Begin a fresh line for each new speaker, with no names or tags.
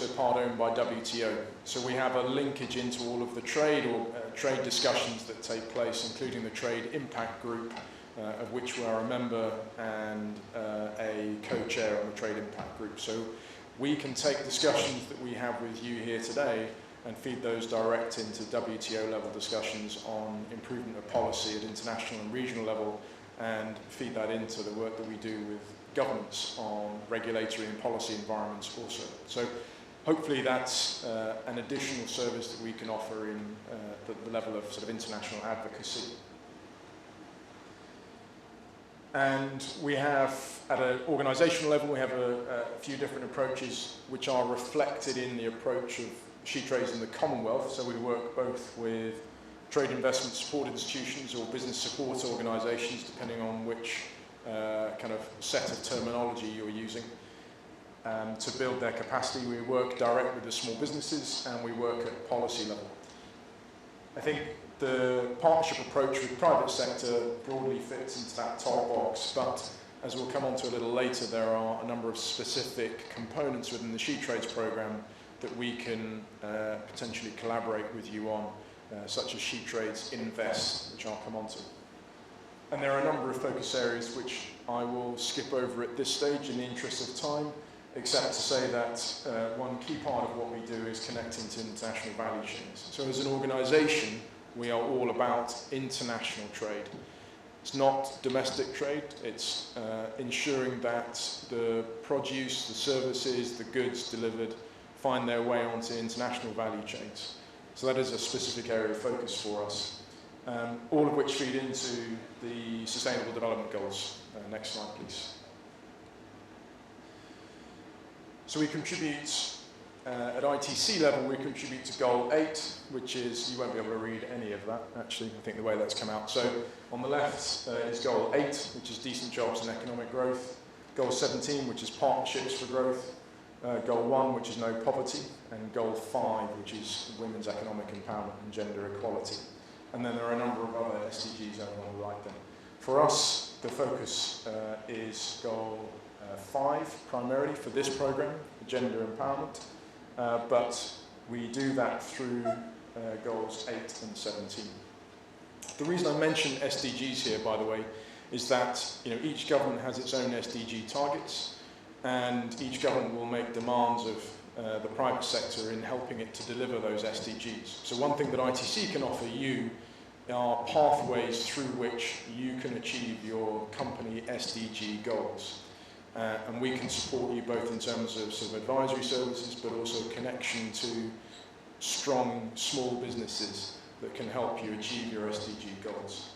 also part owned by WTO. So we have a linkage into all of the trade or trade discussions that take place, including the Trade Impact Group, of which we are a member and a co-chair on the Trade Impact Group. So we can take discussions that we have with you here today and feed those direct into WTO level discussions on improvement of policy at international and regional level, and feed that into the work that we do with governments on regulatory and policy environments also. So hopefully that's an additional service that we can offer in the level of sort of international advocacy. And we have, at an organisational level, we have a few different approaches which are reflected in the approach of she trades in the Commonwealth. So we work both with trade investment support institutions or business support organisations, depending on which kind of set of terminology you're using, to build their capacity. We work direct with the small businesses, and we work at policy level. I think the partnership approach with private sector broadly fits into that top box, but as we'll come on to a little later, there are a number of specific components within the She Trades programme that we can potentially collaborate with you on, such as She Trades Invest, which I'll come on to. And there are a number of focus areas which I will skip over at this stage in the interest of time, except to say that one key part of what we do is connecting to international value chains. So as an organisation, we are all about international trade. It's not domestic trade, it's ensuring that the produce, the services, the goods delivered find their way onto international value chains. So that is a specific area of focus for us. All of which feed into the Sustainable Development Goals. Next slide, please. So we contribute, at ITC level, we contribute to Goal 8, which is, you won't be able to read any of that, actually, I think the way that's come out. So on the left is Goal 8, which is decent jobs and economic growth. Goal 17, which is partnerships for growth. Goal 1, which is no poverty. And Goal 5, which is women's economic empowerment and gender equality. And then there are a number of other SDGs on the right then. For us, the focus is Goal 5 primarily for this programme, gender empowerment, but we do that through Goals 8 and 17. The reason I mention SDGs here, by the way, is that each government has its own SDG targets, and each government will make demands of the private sector in helping it to deliver those SDGs. So one thing that ITC can offer you are pathways through which you can achieve your company SDG goals. And we can support you both in terms of sort of advisory services, but also connection to strong small businesses that can help you achieve your SDG goals.